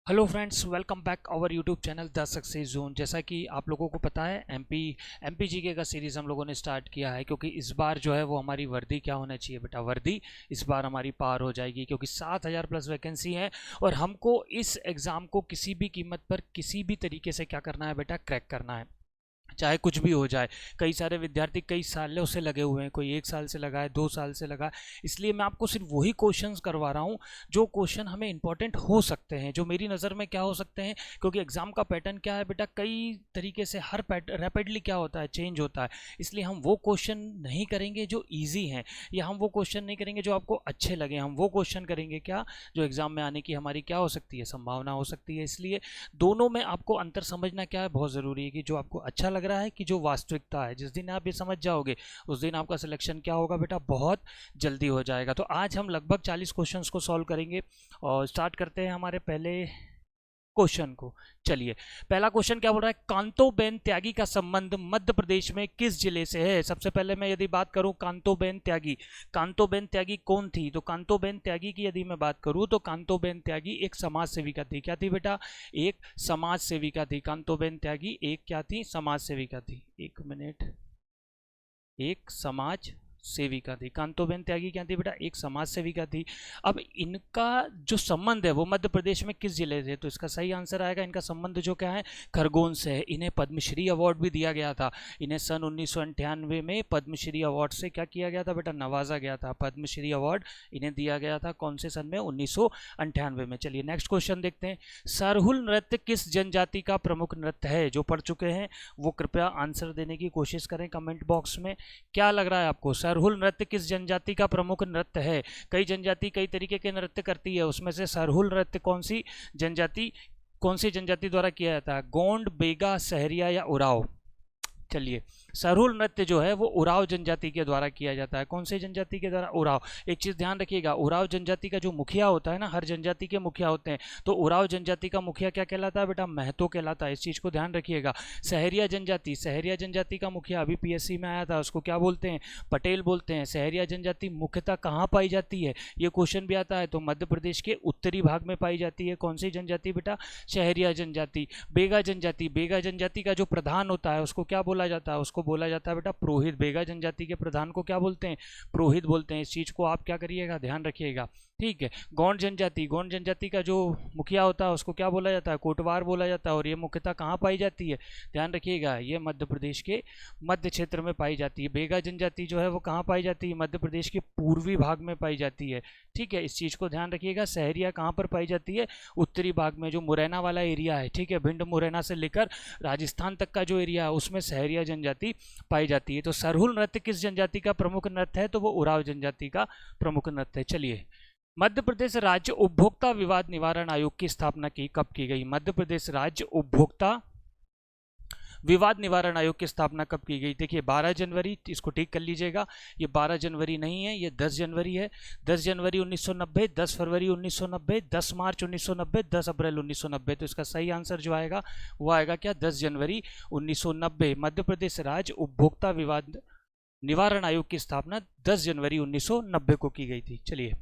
Hello friends, welcome back our YouTube channel the success zone. जैसा कि आप लोगों को पता है, एमपी जीके का सीरीज़ हम लोगों ने स्टार्ट किया है, क्योंकि इस बार जो है वो हमारी वर्दी क्या होना चाहिए बेटा, वर्दी इस बार हमारी पार हो जाएगी, क्योंकि 7,000 प्लस वैकेंसी है और हमको इस एग्ज़ाम को किसी भी कीमत पर किसी भी तरीके से क्या करना है बेटा, क्रैक करना है, चाहे कुछ भी हो जाए। कई सारे विद्यार्थी कई सालों से लगे हुए हैं, कोई 1 साल से लगा है, 2 साल से लगा है। इसलिए मैं आपको सिर्फ वही क्वेश्चंस करवा रहा हूँ जो क्वेश्चन हमें इंपॉर्टेंट हो सकते हैं, जो मेरी नज़र में क्या हो सकते हैं, क्योंकि एग्जाम का पैटर्न क्या है बेटा, कई तरीके से हर रैपिडली क्या होता है, चेंज होता है। इसलिए हम वो क्वेश्चन नहीं करेंगे जो ईजी हैं, या हम वो क्वेश्चन नहीं करेंगे जो आपको अच्छे लगे। हम वो क्वेश्चन करेंगे क्या, जो एग्जाम में आने की हमारी क्या हो सकती है, संभावना हो सकती है। इसलिए दोनों में आपको अंतर समझना क्या है, बहुत ज़रूरी है कि जो आपको अच्छा लग रहा है कि जो वास्तविकता है। जिस दिन आप ये समझ जाओगे उस दिन आपका सिलेक्शन क्या होगा बेटा, बहुत जल्दी हो जाएगा। तो आज हम लगभग 40 क्वेश्चंस को सॉल्व करेंगे और स्टार्ट करते हैं हमारे पहले क्वेश्चन को। चलिए, पहला क्वेश्चन क्या बोल रहा है, कांतोबेन त्यागी का संबंध मध्य प्रदेश में किस जिले से है। सबसे पहले मैं यदि बात करूं कांतोबेन त्यागी, कांतोबेन त्यागी कौन थी, तो कांतोबेन त्यागी की यदि मैं बात करूं तो कांतोबेन त्यागी एक समाज सेविका थी। क्या थी बेटा, एक समाज सेविका थी। कांतोबेन त्यागी एक क्या थी, समाज सेविका थी। एक मिनट, एक समाज सेविका थी। कांतोबेन त्यागी क्या थी बेटा, एक समाज सेविका थी। अब इनका जो संबंध है वो मध्य प्रदेश में किस जिले से, तो इसका सही आंसर आएगा, इनका संबंध जो क्या है, खरगोन से है। इन्हें पद्मश्री अवार्ड भी दिया गया था। इन्हें सन 1998 में पद्मश्री अवार्ड से क्या किया गया था बेटा, नवाजा गया था। पद्मश्री अवार्ड इन्हें दिया गया था कौन से सन में, 1998 में। चलिए नेक्स्ट क्वेश्चन देखते हैं, सरहुल नृत्य किस जनजाति का प्रमुख नृत्य है। जो पढ़ चुके हैं वो कृपया आंसर देने की कोशिश करें कमेंट बॉक्स में। क्या लग रहा है आपको, सरहुल नृत्य किस जनजाति का प्रमुख नृत्य है। कई जनजाति कई तरीके के नृत्य करती है, उसमें से सरहुल नृत्य कौन सी जनजाति द्वारा किया जाता है, गोंड, बेगा, सहरिया या उराव। चलिए, सरहुल नृत्य जो है वो उराव जनजाति के द्वारा किया जाता है। कौन से जनजाति के द्वारा, उराव। एक चीज ध्यान रखिएगा, उराव जनजाति का जो मुखिया होता है ना, हर जनजाति के मुखिया होते हैं, तो उराव जनजाति का मुखिया क्या कहलाता है बेटा, महतो कहलाता है। इस चीज को ध्यान रखिएगा। सहरिया जनजाति का मुखिया अभी पीएससी में आया था, उसको क्या बोलते हैं, पटेल बोलते हैं। सहरिया जनजाति मुख्यतः कहाँ पाई जाती है, ये क्वेश्चन भी आता है, तो मध्य प्रदेश के उत्तरी भाग में पाई जाती है। कौन सी जनजाति बेटा, सहरिया जनजाति। बेगा जनजाति का जो प्रधान होता है उसको क्या बोला जाता है, उसको बोला जाता है बेटा पुरोहित। बेगा जनजाति के प्रधान को क्या बोलते हैं, पुरोहित बोलते हैं। इस चीज को आप क्या करिएगा, ध्यान रखिएगा, ठीक है। गौंड जनजाति का जो मुखिया होता है उसको क्या बोला जाता है, कोटवार बोला जाता है, और ये मुख्यतः कहाँ पाई जाती है, ध्यान रखिएगा, ये मध्य प्रदेश के मध्य क्षेत्र में पाई जाती है। बेगा जनजाति जो है वो कहाँ पाई जाती है, मध्य प्रदेश के पूर्वी भाग में पाई जाती है, ठीक है। इस चीज को ध्यान रखिएगा। सहरिया कहाँ पर पाई जाती है, उत्तरी भाग में, जो मुरैना वाला एरिया है, ठीक है, भिंड मुरैना से लेकर राजस्थान तक का जो एरिया है उसमें सहरिया जनजाति पाई जाती है। तो सरहुल नृत्य किस जनजाति का प्रमुख नृत्य है, तो वो उराव जनजाति का प्रमुख नृत्य है। चलिए, मध्य प्रदेश राज्य उपभोक्ता विवाद निवारण आयोग की स्थापना कब की गई। मध्य प्रदेश राज्य उपभोक्ता विवाद निवारण आयोग की स्थापना कब की गई। देखिए 12 जनवरी, इसको ठीक कर लीजिएगा, ये 12 जनवरी नहीं है, ये 10 जनवरी है। 10 जनवरी 1990, 10 फरवरी 1990, 10 मार्च 1990, 10 अप्रैल 1990। तो इसका सही आंसर जो आएगा वो आएगा क्या, 10 जनवरी 1990। मध्य प्रदेश राज्य उपभोक्ता विवाद निवारण आयोग की स्थापना 10 जनवरी 1990 को की गई थी। चलिए,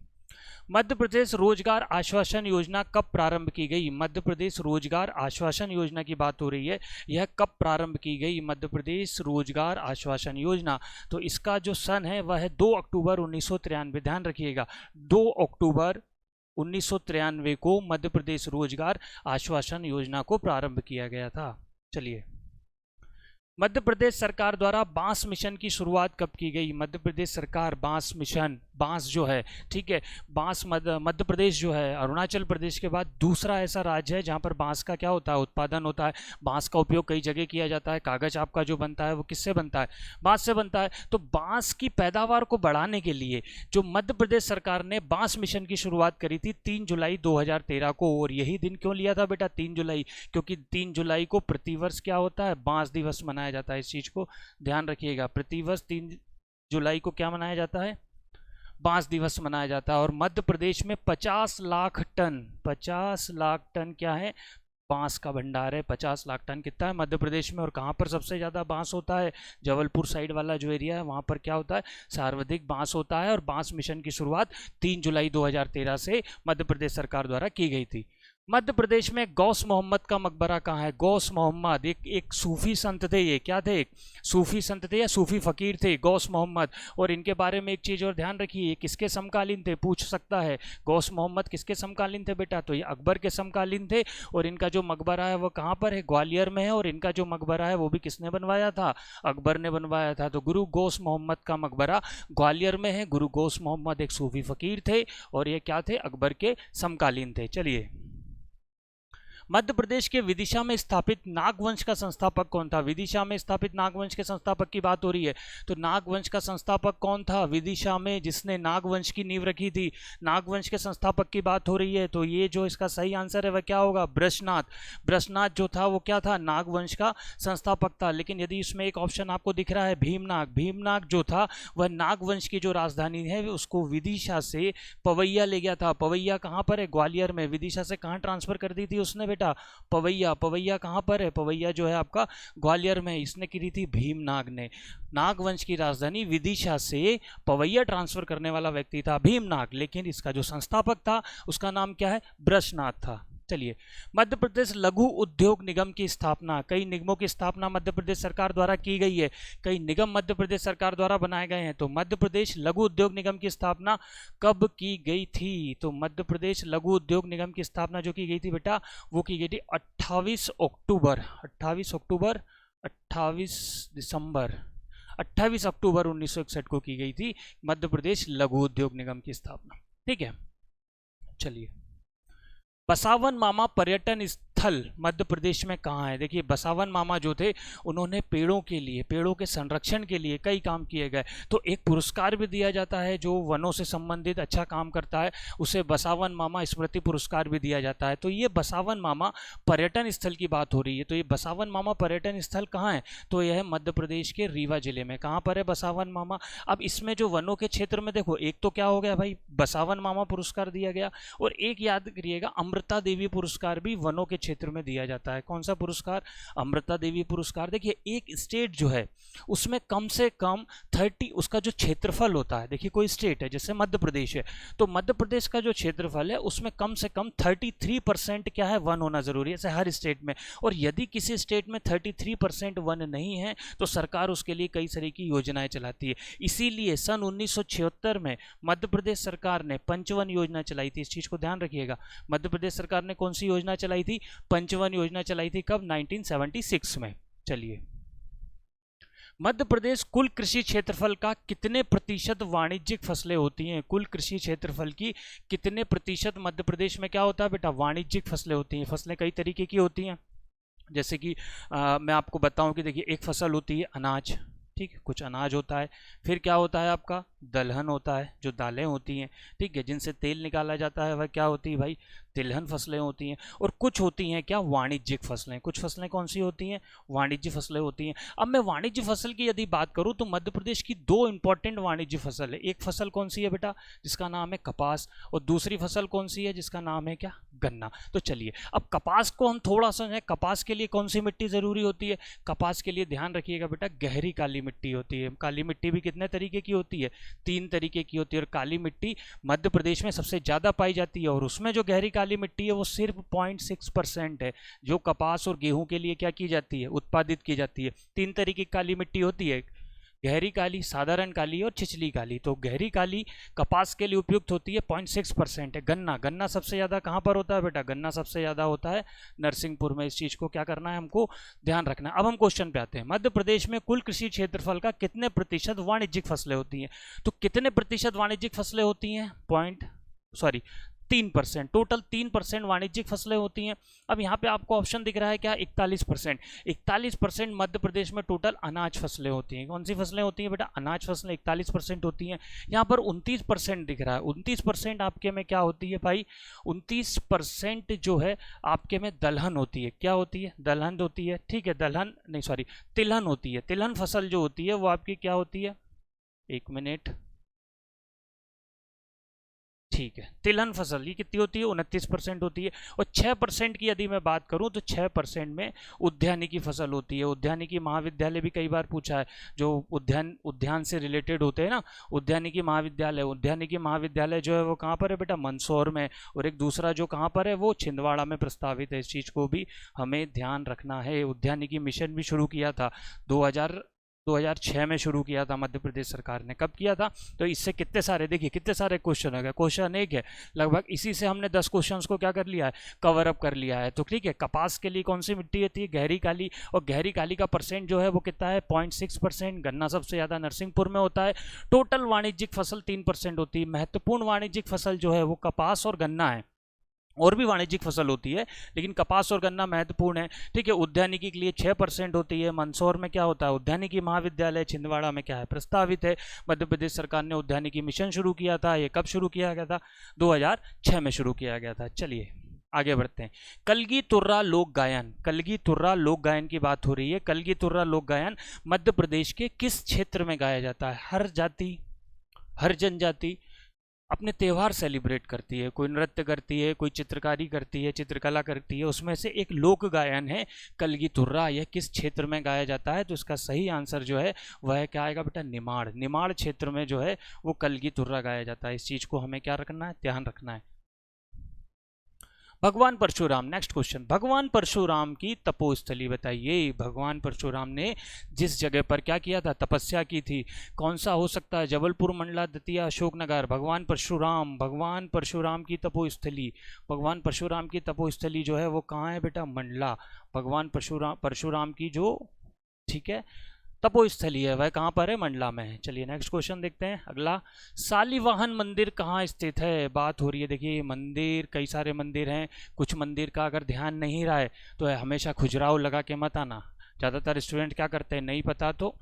मध्य प्रदेश रोजगार आश्वासन योजना कब प्रारंभ की गई। मध्य प्रदेश रोजगार आश्वासन योजना की बात हो रही है, यह कब प्रारंभ की गई, मध्य प्रदेश रोजगार आश्वासन योजना। तो इसका जो सन है वह है 2 अक्टूबर 1993। ध्यान रखिएगा, 2 अक्टूबर 1993 को मध्य प्रदेश रोजगार आश्वासन योजना को प्रारंभ किया गया था। चलिए, मध्य प्रदेश सरकार द्वारा बांस मिशन की शुरुआत कब की गई। मध्य प्रदेश सरकार बांस मिशन, बांस जो है, ठीक है, बांस मध्य प्रदेश जो है अरुणाचल प्रदेश के बाद दूसरा ऐसा राज्य है जहां पर बांस का क्या होता है, उत्पादन होता है। बांस का उपयोग कई जगह किया जाता है। कागज आपका जो बनता है वो किससे बनता है, बांस से बनता है। तो बांस की पैदावार को बढ़ाने के लिए जो मध्य प्रदेश सरकार ने बांस मिशन की शुरुआत करी थी 3 जुलाई 2013 को। और यही दिन क्यों लिया था बेटा, 3 जुलाई, क्योंकि 3 जुलाई को प्रतिवर्ष क्या होता है, बांस दिवस मनाया जाता है। इस चीज को ध्यान रखिएगा, प्रतिवर्ष 3 जुलाई को क्या मनाया जाता है, बांस दिवस मनाया जाता है। और मध्य प्रदेश में 50 लाख टन क्या है, बांस का भंडार है। 50 लाख टन कितना है मध्य प्रदेश में। और कहाँ पर सबसे ज़्यादा बांस होता है, जबलपुर साइड वाला जो एरिया है वहाँ पर क्या होता है, सर्वाधिक बांस होता है। और बांस मिशन की शुरुआत 3 जुलाई 2013 से मध्य प्रदेश सरकार द्वारा की गई थी। मध्य प्रदेश में गौस मोहम्मद का मकबरा कहाँ है? गौस मोहम्मद एक सूफी संत थे, ये क्या थे? एक सूफी संत थे या सूफी फकीर थे, गौस मोहम्मद। और इनके बारे में एक चीज़ और ध्यान रखिए, ये किसके समकालीन थे? पूछ सकता है, गौस मोहम्मद किसके समकालीन थे बेटा? तो ये अकबर के समकालीन थे। और इनका जो मकबरा है वो कहाँ पर है? ग्वालियर में है। और इनका जो मकबरा है वो भी किसने बनवाया था? अकबर ने बनवाया था। तो गुरु गौस मोहम्मद का मकबरा ग्वालियर में है। गुरु गौस मोहम्मद एक सूफी फकीर थे और ये क्या थे? अकबर के समकालीन थे। चलिए, मध्य प्रदेश के विदिशा में स्थापित नागवंश का संस्थापक कौन था? विदिशा में स्थापित नागवंश के संस्थापक की बात हो रही है, तो नागवंश का संस्थापक कौन था विदिशा में, जिसने नागवंश की नींव रखी थी? नागवंश के संस्थापक की बात हो रही है, तो ये जो इसका सही आंसर है वह क्या होगा? बृषनाथ। बृषनाथ जो था वो क्या था? नागवंश का संस्थापक था। लेकिन यदि इसमें एक ऑप्शन आपको दिख रहा है भीमनाग, भीमनाग जो था वह नागवंश की जो राजधानी है उसको विदिशा से पवैया ले गया था। पवैया कहाँ पर है? ग्वालियर में। विदिशा से कहाँ ट्रांसफर कर दी थी उसने बेटा? पवैया। पवैया कहाँ पर है? पवैया जो है आपका ग्वालियर में। इसने की थी भीमनाग ने। नागवंश की राजधानी विदिशा से पवैया ट्रांसफर करने वाला व्यक्ति था भीमनाग, लेकिन इसका जो संस्थापक था उसका नाम क्या है? बृषनाथ था। चलिए, मध्य प्रदेश लघु उद्योग निगम की स्थापना, कई निगमों की स्थापना मध्य प्रदेश सरकार द्वारा की गई है, कई निगम मध्य प्रदेश सरकार द्वारा बनाए गए हैं। तो मध्य प्रदेश लघु उद्योग निगम की स्थापना कब की गई थी? तो मध्य प्रदेश लघु उद्योग निगम की स्थापना जो की गई थी बेटा, वो की गई थी 28 अक्टूबर 28 दिसंबर 28 अक्टूबर 1961 को की गई थी मध्य प्रदेश लघु उद्योग निगम की स्थापना। ठीक है, चलिए, बसावन मामा पर्यटन स्थल मध्य प्रदेश में कहाँ है? देखिए, बसावन मामा जो थे उन्होंने पेड़ों के लिए, पेड़ों के संरक्षण के लिए कई काम किए गए। तो एक पुरस्कार भी दिया जाता है जो वनों से संबंधित अच्छा काम करता है, उसे बसावन मामा स्मृति पुरस्कार भी दिया जाता है। तो ये बसावन मामा पर्यटन स्थल की बात हो रही है। तो ये बसावन मामा पर्यटन स्थल कहाँ है? तो यह है मध्य प्रदेश के रीवा जिले में। कहाँ पर है बसावन मामा? अब इसमें जो वनों के क्षेत्र में देखो, एक तो क्या हो गया भाई, बसावन मामा पुरस्कार दिया गया, और एक याद करिएगा अमृता देवी पुरस्कार भी वनों के क्षेत्र में दिया जाता है। कौन सा पुरस्कार? अमृता देवी पुरस्कार। देखिए, एक स्टेट जो है उसमें कम से कम 30 उसका जो क्षेत्रफल होता है, देखिए कोई स्टेट है जैसे मध्य प्रदेश है, तो मध्य प्रदेश का जो क्षेत्रफल है उसमें कम से कम 33% क्या है? वन होना जरूरी है, ऐसे हर स्टेट में। और यदि किसी स्टेट में 33% वन नहीं है तो सरकार उसके लिए कई तरह की योजनाएं चलाती है। इसीलिए सन 1976 में मध्य प्रदेश सरकार ने पंचवन योजना चलाई थी। इस चीज को ध्यान रखिएगा, मध्य प्रदेश सरकार ने कौन सी योजना चलाई थी? पंचवन योजना चलाई थी। कब? 1976 में। चलिए, मध्य प्रदेश कुल कृषि क्षेत्रफल का कितने प्रतिशत वाणिज्यिक फसलें होती हैं? कुल कृषि क्षेत्रफल की कितने प्रतिशत मध्य प्रदेश में क्या होता है बेटा? वाणिज्यिक फसलें होती हैं। फसलें कई तरीके की होती हैं, जैसे कि मैं आपको बताऊं कि देखिए, एक फसल होती है अनाज, ठीक है, कुछ अनाज होता है। फिर क्या होता है आपका? दलहन होता है, जो दालें होती हैं, ठीक है, जिनसे तेल निकाला जाता है, वह क्या होती है भाई? तिलहन फसलें होती हैं। और कुछ होती हैं क्या? वाणिज्यिक फसलें। कुछ फसलें कौन सी होती हैं? वाणिज्य फसलें होती हैं। अब मैं वाणिज्य फसल की यदि बात करूं तो मध्य प्रदेश की दो इंपॉर्टेंट वाणिज्य फसल है। एक फसल कौन सी है बेटा? जिसका नाम है कपास। और दूसरी फसल कौन सी है? जिसका नाम है क्या? गन्ना। तो चलिए, अब कपास को हम थोड़ा समझें। कपास के लिए कौन सी मिट्टी जरूरी होती है? कपास के लिए ध्यान रखिएगा बेटा, गहरी काली मिट्टी होती है। काली मिट्टी भी कितने तरीके की होती है? 3 तरीके की होती है। और काली मिट्टी मध्य प्रदेश में सबसे ज्यादा पाई जाती है, और उसमें जो गहरी काली मिट्टी है वो सिर्फ 0.6% है, जो कपास और गेहूं के लिए क्या की जाती है? उत्पादित की जाती है। 3 तरीके की काली मिट्टी होती है, गहरी काली, साधारण काली और छिछली काली। तो गहरी काली कपास के लिए उपयुक्त होती है, 0.6% है। गन्ना, गन्ना सबसे ज्यादा कहां पर होता है बेटा? गन्ना सबसे ज्यादा होता है नरसिंहपुर में। इस चीज को क्या करना है हमको? ध्यान रखना है। अब हम क्वेश्चन पे आते हैं। मध्य प्रदेश में कुल कृषि क्षेत्रफल का कितने प्रतिशत वाणिज्यिक फसलें होती हैं? तो कितने प्रतिशत वाणिज्यिक फसलें होती हैं? 3%, टोटल 3% वाणिज्यिक फसलें होती हैं। अब यहाँ पे आपको ऑप्शन दिख रहा है क्या? 41%। 41% मध्य प्रदेश में टोटल अनाज फसलें होती हैं। कौन सी फसलें होती हैं बेटा? अनाज फसलें 41% होती हैं। यहाँ पर 29% दिख रहा है। 29% आपके में क्या होती है भाई? 29% जो है आपके में दलहन होती है। क्या होती है? दलहन होती है, ठीक है, दलहन नहीं, सॉरी, तिलहन होती है। तिलहन फसल जो होती है वो आपकी क्या होती है? 1 मिनट, ठीक है। तिलहन फसल ये कितनी होती है? 29% होती है। और 6% की यदि मैं बात करूं तो 6% में उद्यानिकी फसल होती है। उद्यानिकी महाविद्यालय भी कई बार पूछा है, जो उद्यान से रिलेटेड होते हैं ना, उद्यानिकी महाविद्यालय जो है वो कहाँ पर है बेटा? मंदसौर में। और एक दूसरा जो कहाँ पर है वो छिंदवाड़ा में प्रस्तावित है। इस चीज़ को भी हमें ध्यान रखना है। उद्यानिकी मिशन भी शुरू किया था 2006 में शुरू किया था मध्य प्रदेश सरकार ने। कब किया था? तो इससे कितने सारे, देखिए कितने सारे क्वेश्चन हो गए। क्वेश्चन एक है, लगभग इसी से हमने 10 क्वेश्चंस को क्या कर लिया है? कवर अप कर लिया है। तो ठीक है, कपास के लिए कौन सी मिट्टी होती है? गहरी काली। और गहरी काली का परसेंट जो है वो कितना है? 0.6%। गन्ना सबसे ज़्यादा नरसिंहपुर में होता है। टोटल वाणिज्यिक फसल 3% होती है। महत्वपूर्ण वाणिज्यिक फसल जो है वो कपास और गन्ना है। और भी वाणिज्यिक फसल होती है, लेकिन कपास और गन्ना महत्वपूर्ण है। ठीक है, उद्यानिकी के लिए 6% होती है। मंदसौर में क्या होता है? उद्यानिकी महाविद्यालय। छिंदवाड़ा में क्या है? प्रस्तावित है। मध्य प्रदेश सरकार ने उद्यानिकी मिशन शुरू किया था। ये कब शुरू किया गया था? 2006 में शुरू किया गया था। चलिए आगे बढ़ते हैं। कलगी तुर्रा लोक गायन। कलगी तुर्रा लोक गायन की बात हो रही है। कलगी तुर्रा लोक गायन मध्य प्रदेश के किस क्षेत्र में गाया जाता है? हर जाति, हर जनजाति अपने त्यौहार सेलिब्रेट करती है। कोई नृत्य करती है, कोई चित्रकारी करती है, चित्रकला करती है। उसमें से एक लोक गायन है कलगी तुर्रा। यह किस क्षेत्र में गाया जाता है? तो इसका सही आंसर जो है वह क्या आएगा बेटा? निमाड़। निमाड़ क्षेत्र में जो है वो कलगी तुर्रा गाया जाता है। इस चीज को हमें क्या रखना है? ध्यान रखना है। भगवान परशुराम, नेक्स्ट क्वेश्चन। भगवान परशुराम की तपोस्थली बताइए। भगवान परशुराम ने जिस जगह पर क्या किया था? तपस्या की थी। कौन सा हो सकता है? जबलपुर, मंडला, दतिया, अशोकनगर। भगवान परशुराम की तपोस्थली, भगवान परशुराम की तपोस्थली जो है वो कहाँ है बेटा? मंडला। भगवान परशुराम की जो, ठीक है, तपोस्थली है वह कहाँ पर है? मंडला में है। चलिए नेक्स्ट क्वेश्चन देखते हैं अगला। शालीवाहन मंदिर कहाँ स्थित है? बात हो रही है, देखिए मंदिर, कई सारे मंदिर हैं। कुछ मंदिर का अगर ध्यान नहीं रहा है तो हमेशा खुजराव लगा के मत आना। ज़्यादातर स्टूडेंट क्या करते हैं? नहीं पता तो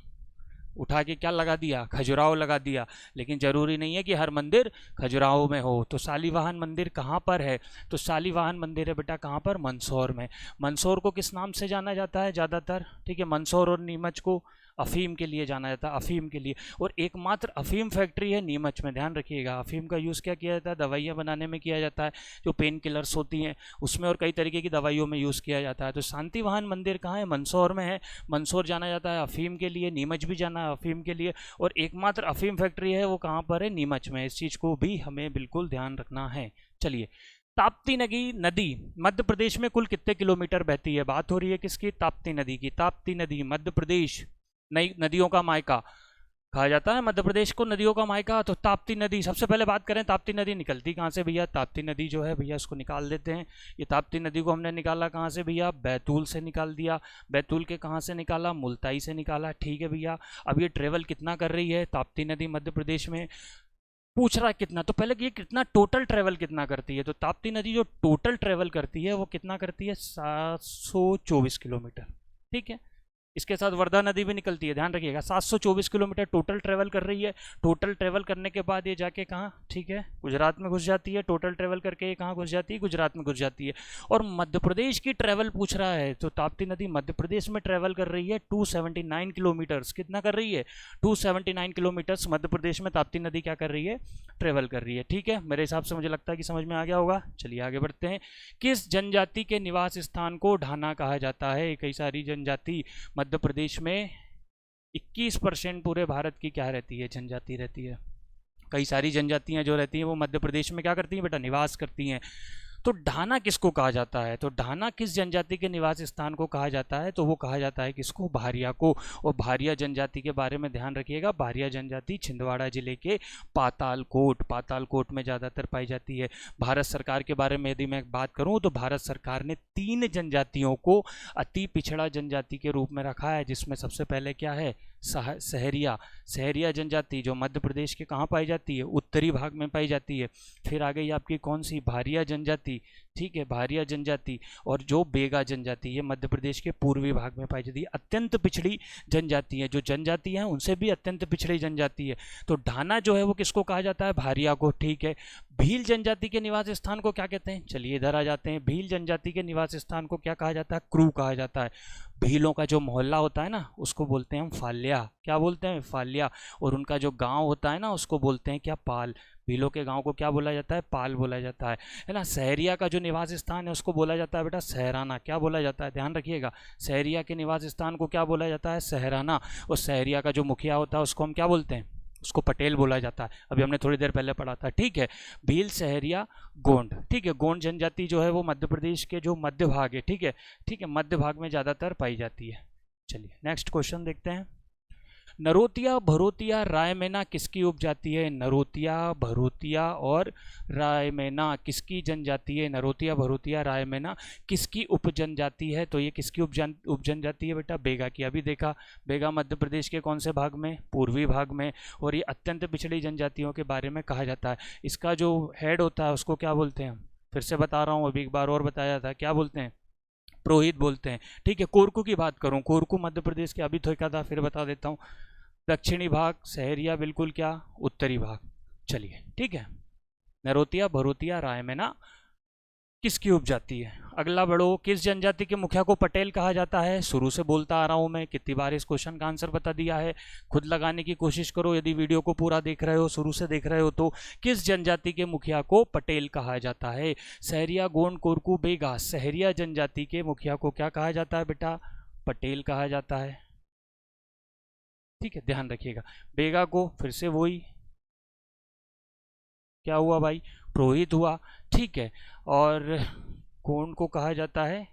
उठा के क्या लगा दिया? खजुराहो लगा दिया। लेकिन जरूरी नहीं है कि हर मंदिर खजुराहो में हो। तो शालीवाहन मंदिर कहाँ पर है? तो शालीवाहन मंदिर है बेटा कहाँ पर? मंदसौर में। मंदसौर को किस नाम से जाना जाता है ज़्यादातर? ठीक है, मंदसौर और नीमच को अफीम के लिए जाना जाता है, अफीम के लिए। और एकमात्र अफीम फैक्ट्री है नीमच में, ध्यान रखिएगा। अफीम का यूज़ क्या किया जाता है? दवाइयाँ बनाने में किया जाता है, जो पेन किलर्स होती हैं उसमें, और कई तरीके की दवाइयों में यूज़ किया जाता है। तो शांतिवाहन मंदिर कहाँ है? मंदसौर में है। मंदसौर जाना जाता है अफीम के लिए, नीमच भी जाना है अफीम के लिए। और एकमात्र अफीम फैक्ट्री है वो कहाँ पर है? नीमच में। इस चीज़ को भी हमें बिल्कुल ध्यान रखना है। चलिए, ताप्ती नदी मध्य प्रदेश में कुल कितने किलोमीटर बहती है? बात हो रही है किसकी? ताप्ती नदी की। ताप्ती नदी मध्य प्रदेश, नई नदियों का मायका कहा जाता है मध्य प्रदेश को, नदियों का मायका। तो ताप्ती नदी, सबसे पहले बात करें ताप्ती नदी निकलती कहाँ से भैया? ताप्ती नदी जो है भैया इसको निकाल देते हैं। ये ताप्ती नदी को हमने निकाला कहाँ से भैया? बैतूल से निकाल दिया। बैतूल के कहाँ से निकाला? मुल्ताई से निकाला। ठीक है भैया। अब ये ट्रेवल कितना कर रही है ताप्ती नदी मध्य प्रदेश में? पूछ रहा है कितना, तो पहले ये कितना टोटल ट्रेवल कितना करती है? तो ताप्ती नदी जो टोटल ट्रेवल करती है वो कितना करती है? 724 किलोमीटर। ठीक है, इसके साथ वर्धा नदी भी निकलती है, ध्यान रखिएगा। 724 किलोमीटर टोटल ट्रेवल कर रही है। टोटल ट्रेवल करने के बाद ये जाके कहाँ? ठीक है, गुजरात में घुस जाती है। टोटल ट्रेवल करके ये कहाँ घुस जाती है? गुजरात में घुस जाती है। और मध्य प्रदेश की ट्रेवल पूछ रहा है, तो ताप्ती नदी मध्य प्रदेश में ट्रेवल कर रही है 279 किलोमीटर्स। कितना कर रही है? 279 किलोमीटर्स मध्य प्रदेश में ताप्ती नदी क्या कर रही है? ट्रेवल कर रही है। ठीक है, मेरे हिसाब से मुझे लगता है कि समझ में आ गया होगा। चलिए आगे बढ़ते हैं। किस जनजाति के निवास स्थान को ढाना कहा जाता है? कई सारी जनजाति मध्य प्रदेश में, 21% पूरे भारत की क्या रहती है? जनजाति रहती है। कई सारी जनजातियां जो रहती हैं वो मध्य प्रदेश में क्या करती हैं बेटा? निवास करती हैं। तो ढाना किसको कहा जाता है? तो ढाना किस जनजाति के निवास स्थान को कहा जाता है? तो वो कहा जाता है किसको? भारिया को। और भारिया जनजाति के बारे में ध्यान रखिएगा। भारिया जनजाति छिंदवाड़ा जिले के पातालकोट में ज़्यादातर पाई जाती है। भारत सरकार के बारे में यदि मैं बात करूं तो भारत सरकार ने 3 जनजातियों को अति पिछड़ा जनजाति के रूप में रखा है, जिसमें सबसे पहले क्या है? सहरिया जनजाति, जो मध्य प्रदेश के कहाँ पाई जाती है? उत्तरी भाग में पाई जाती है। फिर आ गई आपकी कौन सी? भारिया जनजाति। ठीक है, भारिया जनजाति। और जो बेगा जनजाति, ये मध्य प्रदेश के पूर्वी भाग में पाई जाती है। अत्यंत पिछड़ी जनजाति है, जो जनजाति है उनसे भी अत्यंत पिछड़ी जनजाति है। तो ढाना जो है वो किसको कहा जाता है? भारिया को। ठीक है, भील जनजाति के निवास स्थान को क्या कहते हैं? चलिए इधर आ जाते हैं। भील जनजाति के निवास स्थान को क्या कहा जाता है? क्रू कहा जाता है। भीलों का जो मोहल्ला होता है ना उसको बोलते हैं हम फाल्या। क्या बोलते हैं? फाल्या। और उनका जो गांव होता है ना उसको बोलते हैं क्या? पाल। भीलों के गांव को क्या बोला जाता है? पाल बोला जाता है ना। सहरिया का जो निवास स्थान है उसको बोला जाता है बेटा सहराना। क्या बोला जाता है? ध्यान रखिएगा, सहरिया के निवास स्थान को क्या बोला जाता है? सहराना। और सहरिया का जो मुखिया होता है उसको हम क्या बोलते हैं? उसको पटेल बोला जाता है। अभी हमने थोड़ी देर पहले पढ़ा था, ठीक है। भील, सहरिया, गोंड, ठीक है। गोंड जनजाति जो है वो मध्य प्रदेश के जो मध्य भाग है, ठीक है, ठीक है, मध्य भाग में ज़्यादातर पाई जाती है। चलिए नेक्स्ट क्वेश्चन देखते हैं। नरोतिया, भरोतिया, रायमेना किसकी उपजाति है? नरोतिया, भरोतिया और रायमेना किसकी जनजाति है? नरोतिया, भरोतिया, रायमेना किसकी उपजनजाति है? तो ये किसकी उपजनजाति है बेटा? बेगा की। अभी देखा, बेगा मध्य प्रदेश के कौन से भाग में? पूर्वी भाग में। और ये अत्यंत पिछड़ी जनजातियों के बारे में कहा जाता है। इसका जो हेड होता है उसको क्या बोलते हैं? फिर से बता रहा हूँ, अभी एक बार और बताया था, क्या बोलते हैं? पुरोहित बोलते हैं, ठीक है। कोरकू की बात करूं, कोरकू मध्य प्रदेश के, अभी तो एक था, फिर बता देता हूं। दक्षिणी भाग, सहरिया बिल्कुल क्या? उत्तरी भाग। चलिए ठीक है। नरोतिया, भरोतिया, रायमेना किसकी उपजाति है? अगला बढ़ो। किस जनजाति के मुखिया को पटेल कहा जाता है? शुरू से बोलता आ रहा हूं मैं, कितनी बार इस क्वेश्चन का आंसर बता दिया है। खुद लगाने की कोशिश करो यदि वीडियो को पूरा देख रहे हो, शुरू से देख रहे हो तो। किस जनजाति के मुखिया को पटेल कहा जाता है? सहरिया, गोंड, कोरकू, बेगा। सहरिया जनजाति के मुखिया को क्या कहा जाता है बेटा? पटेल कहा जाता है, ठीक है, ध्यान रखिएगा। बेगा को फिर से वही क्या हुआ भाई? पुरोहित हुआ, ठीक है। और गोंड को कहा जाता है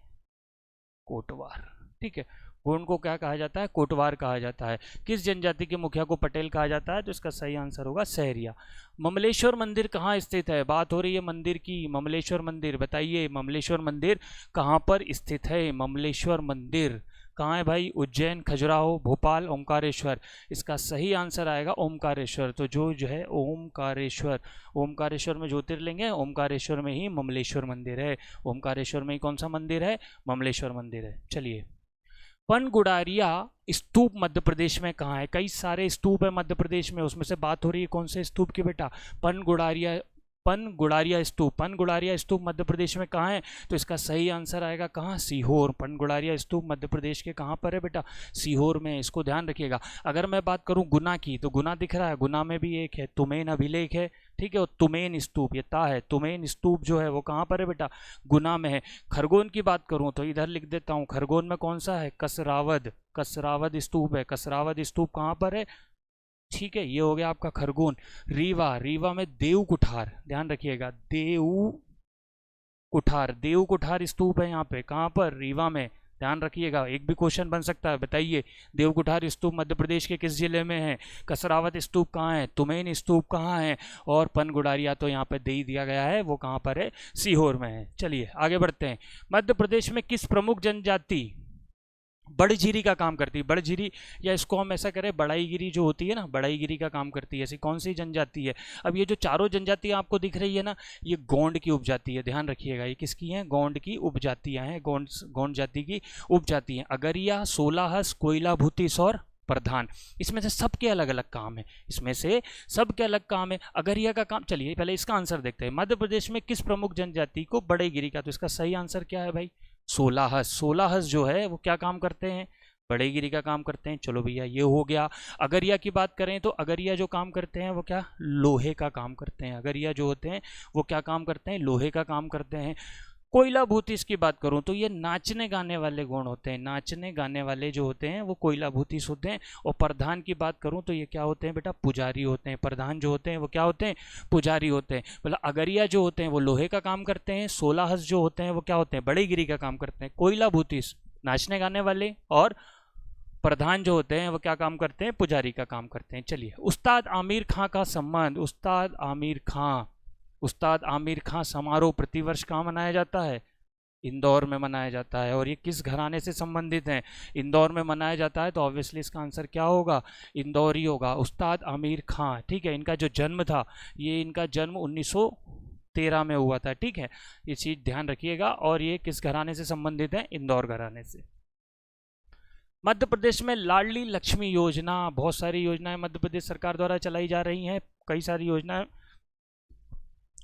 कोटवार, ठीक है। गोंड को क्या कहा जाता है? कोटवार कहा जाता है। किस जनजाति के मुखिया को पटेल कहा जाता है? तो इसका सही आंसर होगा सहरिया। ममलेश्वर मंदिर कहाँ स्थित है? बात हो रही है मंदिर की। ममलेश्वर मंदिर, बताइए ममलेश्वर मंदिर कहाँ पर स्थित है? ममलेश्वर मंदिर कहाँ है भाई? उज्जैन, खजुराहो, भोपाल, ओमकारेश्वर। इसका सही आंसर आएगा ओमकारेश्वर। तो जो है ओमकारेश्वर, ओमकारेश्वर में ज्योतिर्लिंग है, ओमकारेश्वर में ही ममलेश्वर मंदिर है। ओमकारेश्वर में ही कौन सा मंदिर है? ममलेश्वर मंदिर है। चलिए, पनगुड़ारिया स्तूप मध्य प्रदेश में कहाँ है? कई सारे स्तूप है मध्य प्रदेश में, उसमें से बात हो रही है कौन से स्तूप की बेटा? पनगुड़ारिया, पनगुड़ारिया स्तूप। पनगुड़ारिया स्तूप मध्य प्रदेश में कहाँ है? तो इसका सही आंसर आएगा कहाँ? सीहोर। पनगुड़ारिया स्तूप मध्य प्रदेश के कहाँ पर है बेटा? सीहोर में। इसको ध्यान रखिएगा। अगर मैं बात करूँ गुना की, तो गुना दिख रहा है, गुना में भी एक है तुमेन अभिलेख है, ठीक है। और तुमेन स्तूप, ये ता है, तुमेन स्तूप जो है वो कहाँ पर है बेटा? गुना में है। खरगोन की बात करूँ तो इधर लिख देता हूँ, खरगोन में कौन सा है? कसरावद, कसरावद स्तूप है। कसरावद स्तूप कहाँ पर है? ठीक है, ये हो गया आपका खरगोन। रीवा, रीवा में देव कुठार, ध्यान रखिएगा, देव कुठार, देव कुठार स्तूप है यहाँ पे। कहाँ पर? रीवा में, ध्यान रखिएगा। एक भी क्वेश्चन बन सकता है, बताइए देव कुठार स्तूप मध्य प्रदेश के किस जिले में है? कसरावत स्तूप कहाँ है? तुमेन स्तूप कहाँ है? और पनगुड़ारिया तो यहाँ पे दे ही दिया गया है, वो कहाँ पर है? सीहोर में है। चलिए आगे बढ़ते हैं। मध्य प्रदेश में किस प्रमुख जनजाति बड़झिरी का काम करती है? बड़झिरी, या इसको हम ऐसा करें बड़ाईगिरी जो होती है ना, बड़ाईगिरी का काम करती है। ऐसी कौन सी जनजाति है? अब ये जो चारों जनजातियां आपको दिख रही है ना, ये गोंड की उपजाति है। ध्यान रखिएगा, ये किसकी हैं? गोंड की उपजातियां हैं, गोंड जाति की उपजाति हैं। अगरिया, सोलाहस, कोयला भूतिस और प्रधान। इसमें से सबके अलग अलग काम है, इसमें से सबके अलग काम है। अगरिया का काम, चलिए पहले इसका आंसर देखते हैं। मध्य प्रदेश में किस प्रमुख जनजाति को बड़ेगिरी का? तो इसका सही आंसर क्या है भाई? सोलाहस। सोलाहस जो है वो क्या काम करते हैं? बड़ेगिरी का काम करते हैं। चलो भैया ये हो गया। अगरिया की बात करें तो अगरिया जो काम करते हैं वो क्या? लोहे का काम करते हैं। अगरिया जो होते हैं वो क्या काम करते हैं? लोहे का काम करते हैं। कोयला भूतिस की बात करूं तो ये नाचने गाने वाले गुण होते हैं। नाचने गाने वाले जो होते हैं वो कोयला भूतिस होते हैं। और प्रधान की बात करूं तो ये क्या होते हैं बेटा? पुजारी होते हैं। प्रधान जो होते हैं वो क्या होते हैं? पुजारी होते हैं। मतलब अगरिया जो होते हैं वो लोहे का काम करते हैं। सोलाहस जो होते हैं वो क्या होते हैं? बड़ेगिरी का काम करते हैं। कोयला भूतिस नाचने गाने वाले, और प्रधान जो होते हैं वो क्या काम करते हैं? पुजारी का काम करते हैं। चलिए, उस्ताद आमिर खां का संबंध, उस्ताद आमिर खां, उस्ताद आमिर खां समारोह प्रतिवर्ष कहाँ मनाया जाता है? इंदौर में मनाया जाता है। और ये किस घराने से संबंधित हैं? इंदौर में मनाया जाता है, तो ऑब्वियसली इसका आंसर क्या होगा? इंदौर ही होगा। उस्ताद आमिर खां, ठीक है, इनका जो जन्म था, ये इनका जन्म 1913 में हुआ था, ठीक है, ये चीज़ ध्यान रखिएगा। और ये किस घराने से संबंधित है? इंदौर घराने से। मध्य प्रदेश में लाडली लक्ष्मी योजना, बहुत सारी योजनाएं मध्य प्रदेश सरकार द्वारा चलाई जा रही हैं। कई सारी योजनाएं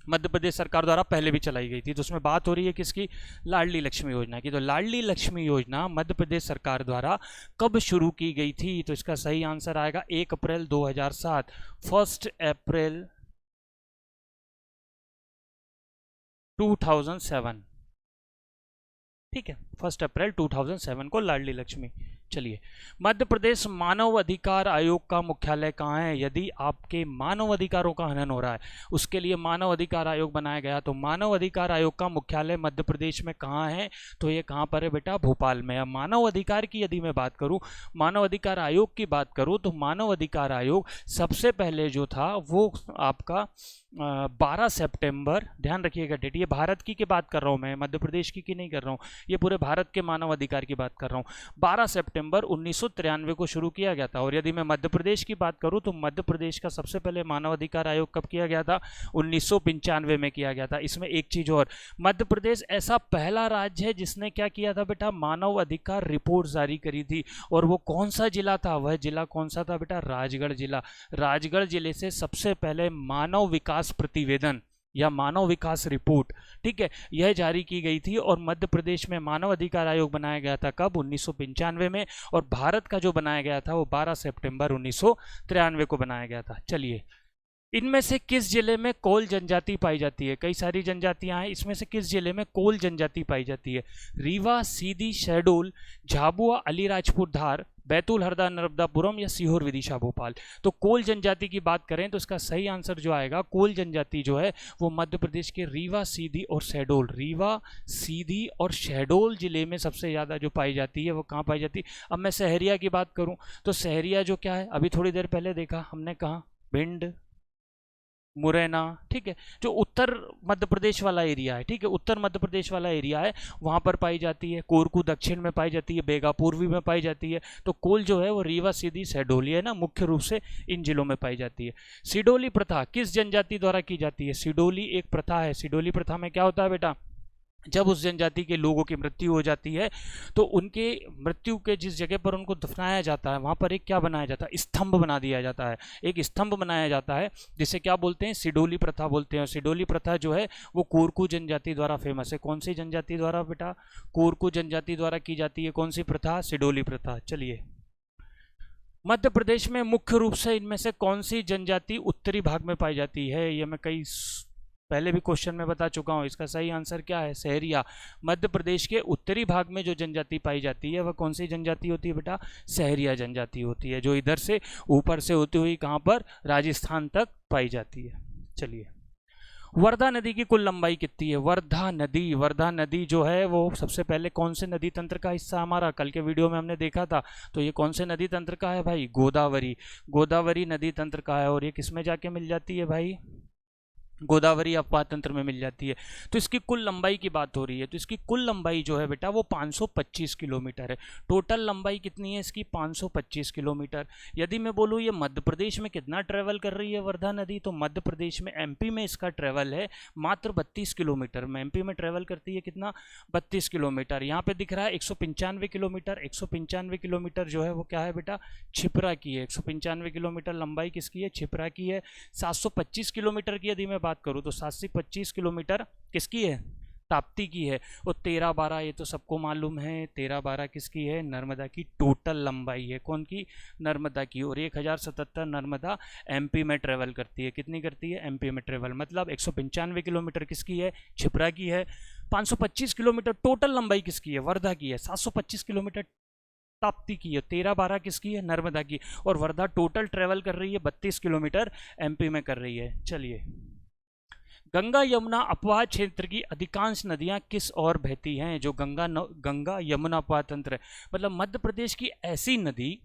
मध्य प्रदेश सरकार द्वारा पहले भी चलाई गई थी। तो उसमें बात हो रही है किसकी? लाडली लक्ष्मी योजना की। तो लाडली लक्ष्मी योजना मध्य प्रदेश सरकार द्वारा कब शुरू की गई थी? तो इसका सही आंसर आएगा 1 अप्रैल 2007। 1 अप्रैल 2007, ठीक है, 1 अप्रैल 2007 को लाडली लक्ष्मी। चलिए, मध्य प्रदेश मानव अधिकार आयोग का मुख्यालय कहाँ है? यदि आपके मानव अधिकारों का हनन हो रहा है, उसके लिए मानव अधिकार आयोग बनाया गया, तो मानव अधिकार आयोग का मुख्यालय मध्य प्रदेश में कहाँ है? तो ये कहाँ पर है बेटा? भोपाल में। अब मानव अधिकार की यदि मैं बात करूँ, मानव अधिकार आयोग की बात करूँ, तो मानव अधिकार आयोग सबसे पहले जो था वो आपका 12 सितंबर, ध्यान रखिएगा डेट, ये भारत की बात कर रहा हूँ मैं, मध्य प्रदेश की नहीं कर रहा हूँ, ये पूरे भारत के मानव अधिकार की बात कर रहा हूँ। 12 सितंबर 1993 को शुरू किया गया था। और यदि मैं मध्य प्रदेश की बात करूँ, तो मध्य प्रदेश का सबसे पहले मानव अधिकार आयोग कब किया गया था? 1995 में किया गया था। इसमें एक चीज और, मध्य प्रदेश ऐसा पहला राज्य है जिसने क्या किया था बेटा? मानव अधिकार रिपोर्ट जारी करी थी। और वो कौन सा जिला था? वह जिला कौन सा था बेटा? राजगढ़ जिला। राजगढ़ जिले से सबसे पहले मानव विकास प्रतिवेदन या मानव विकास रिपोर्ट, ठीक है, यह जारी की गई थी। और मध्य प्रदेश में मानव अधिकार आयोग बनाया गया था कब? 1995 में। और भारत का जो बनाया गया था वो 12 सितंबर 1993 को बनाया गया था। चलिए, इनमें से किस जिले में कोल जनजाति पाई जाती है? कई सारी जनजातियां हैं, इसमें से किस जिले में कोल जनजाति पाई जाती है? रीवा, सीधी, शहडोल, झाबुआ, अलीराजपुर धार, बैतूल हरदा नर्मदापुरम या सीहोर विदिशा भोपाल। तो कोल जनजाति की बात करें तो इसका सही आंसर जो आएगा, कोल जनजाति जो है वो मध्य प्रदेश के रीवा, सीधी और शहडोल, रीवा, सीधी और शहडोल जिले में सबसे ज़्यादा जो पाई जाती है वो कहाँ पाई जाती है? अब मैं सहरिया की बात करूँ तो सहरिया जो क्या है, अभी थोड़ी देर पहले देखा हमने, कहा भिंड, मुरैना, ठीक है, जो उत्तर मध्य प्रदेश वाला एरिया है, ठीक है, उत्तर मध्य प्रदेश वाला एरिया है, वहां पर पाई जाती है। कोरकू दक्षिण में पाई जाती है, बेगा पूर्वी में पाई जाती है। तो कोल जो है वो रीवा, सीधी, शहडोली है ना, मुख्य रूप से इन जिलों में पाई जाती है। सिडोली प्रथा किस जनजाति द्वारा की जाती है? सिडोली एक प्रथा है। सिडोली प्रथा में क्या होता है बेटा? जब उस जनजाति के लोगों की मृत्यु हो जाती है तो उनके मृत्यु के जिस जगह पर उनको दफनाया जाता है वहां पर एक क्या बनाया जाता है? स्तंभ बना दिया जाता है, एक स्तंभ बनाया जाता है, जिसे क्या बोलते हैं? सिडोली प्रथा बोलते हैं। सिडोली प्रथा जो है वो कोरकू जनजाति द्वारा फेमस है। कौन सी जनजाति द्वारा बेटा? कोरकू जनजाति द्वारा की जाती है कौन सी प्रथा? सिडोली प्रथा। चलिए, मध्य प्रदेश में मुख्य रूप से इनमें से कौन सी जनजाति उत्तरी भाग में पाई जाती है? ये मैं कई पहले भी क्वेश्चन में बता चुका हूं। इसका सही आंसर क्या है? सहरिया। मध्य प्रदेश के उत्तरी भाग में जो जनजाति पाई जाती है वह कौन सी जनजाति होती है बेटा? सहरिया जनजाति होती है, जो इधर से ऊपर से होती हुई कहां पर? राजस्थान तक पाई जाती है। चलिए, वर्धा नदी की कुल लंबाई कितनी है? वर्धा नदी जो है वो सबसे पहले कौन से नदी तंत्र का हिस्सा? हमारा कल के वीडियो में हमने देखा था, तो ये कौन से नदी तंत्र का है भाई? गोदावरी। गोदावरी नदी तंत्र का है। और ये किस में जाके मिल जाती है भाई? गोदावरी अपवाह तंत्र में मिल जाती है। तो इसकी कुल लंबाई की बात हो रही है, तो इसकी कुल लंबाई जो है बेटा वो 525 किलोमीटर है। टोटल लंबाई कितनी है इसकी? 525 किलोमीटर। यदि मैं बोलूँ ये मध्य प्रदेश में कितना ट्रेवल कर रही है वर्धा नदी, तो मध्य प्रदेश में, एमपी में इसका ट्रेवल है मात्र 32 किलोमीटर में। एमपी में ट्रेवल करती है कितना? 32 किलोमीटर। यहाँ पे दिख रहा है 195 किलोमीटर। 195 किलोमीटर जो है वो क्या है बेटा? छिपरा की है। 195 किलोमीटर लंबाई किसकी है? छिपरा की है। 725 किलोमीटर की यदि मैं बात करूं तो 725 किलोमीटर किसकी है? ताप्ती की है। और 13-12 ये तो सबको मालूम है, 13-12 किसकी है? नर्मदा की टोटल लंबाई है। कौन की? नर्मदा की। और 1077 नर्मदा एमपी में ट्रेवल करती है। कितनी करती है? एमपी में ट्रेवल। मतलब 195 किलोमीटर किसकी है? छिपरा की है। 525 किलोमीटर टोटल लंबाई किसकी है? वर्धा की है। 725 किलोमीटर ताप्ती की है। 13-12 किसकी है? नर्मदा की। और वर्धा टोटल ट्रेवल कर रही है 32 किलोमीटर एमपी में कर रही है। चलिए, गंगा यमुना अपवाह क्षेत्र की अधिकांश नदियां किस ओर बहती हैं? जो गंगा यमुना अपवाह तंत्र है, मतलब मध्य प्रदेश की ऐसी नदी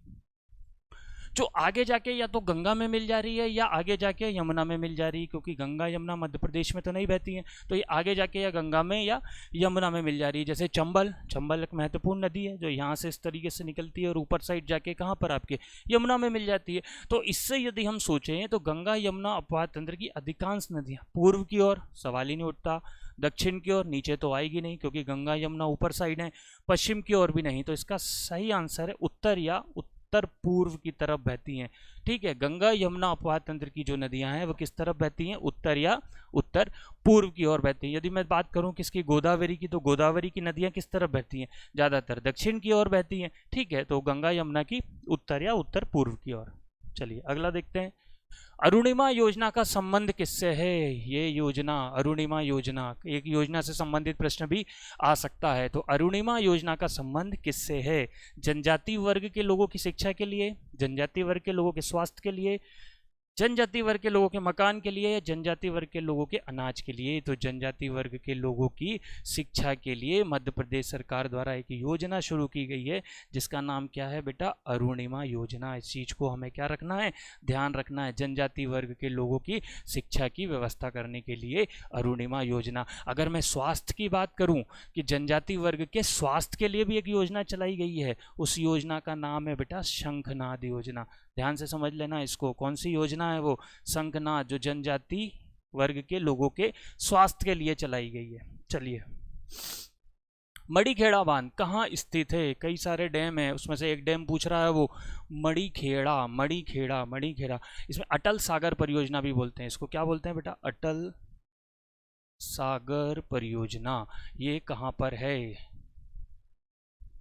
जो आगे जाके या तो गंगा में मिल जा रही है या आगे जाके यमुना में मिल जा रही है, क्योंकि गंगा यमुना मध्य प्रदेश में तो नहीं बहती है, तो ये आगे जाके या गंगा में या यमुना में मिल जा रही है। जैसे चंबल एक महत्वपूर्ण नदी है जो यहाँ से इस तरीके से निकलती है और ऊपर साइड जाके कहाँ पर आपके? यमुना में मिल जाती है। तो इससे यदि हम सोचें तो गंगा यमुना अपवाह तंत्र की अधिकांश नदियाँ पूर्व की ओर, सवाल ही नहीं उठता। दक्षिण की ओर नीचे तो आएगी नहीं क्योंकि गंगा यमुना ऊपर साइड है। पश्चिम की ओर भी नहीं। तो इसका सही आंसर है उत्तर या उत्तर पूर्व की तरफ बहती हैं। ठीक है, गंगा यमुना अपवाह तंत्र की जो नदियां हैं वो किस तरफ बहती हैं? उत्तर या उत्तर पूर्व की ओर बहती हैं। यदि मैं बात करूं किसकी? गोदावरी की, तो गोदावरी की नदियां किस तरफ बहती हैं? ज्यादातर दक्षिण की ओर बहती हैं। ठीक है, तो गंगा यमुना की उत्तर या उत्तर पूर्व की ओर। चलिए अगला देखते हैं। अरुणिमा योजना का संबंध किससे है? ये योजना, अरुणिमा योजना, एक योजना से संबंधित प्रश्न भी आ सकता है। तो अरुणिमा योजना का संबंध किससे है? जनजाति वर्ग के लोगों की शिक्षा के लिए, जनजाति वर्ग के लोगों के स्वास्थ्य के लिए, जनजाति वर्ग के लोगों के मकान के लिए, या जनजाति वर्ग के लोगों के अनाज के लिए? तो जनजाति वर्ग के लोगों की शिक्षा के लिए मध्य प्रदेश सरकार द्वारा एक योजना शुरू की गई है, जिसका नाम क्या है बेटा? अरुणिमा योजना। इस चीज को हमें क्या रखना है? ध्यान रखना है। जनजाति वर्ग के लोगों की शिक्षा की व्यवस्था करने के लिए अरुणिमा योजना। अगर मैं स्वास्थ्य की बात करूं कि जनजाति वर्ग के स्वास्थ्य के लिए भी एक योजना चलाई गई है, उस योजना का नाम है बेटा शंखनाद योजना। ध्यान से समझ लेना इसको। कौन सी योजना है वो? शंखनाद, जो जनजाति वर्ग के लोगों के स्वास्थ्य के लिए चलाई गई है। चलिए, मड़ीखेड़ा बांध कहाँ स्थित है? कई सारे डैम है, उसमें से एक डैम पूछ रहा है वो मड़ीखेड़ा। मड़ीखेड़ा, मड़ीखेड़ा, इसमें अटल सागर परियोजना भी बोलते हैं। इसको क्या बोलते हैं बेटा? अटल सागर परियोजना। ये कहाँ पर है?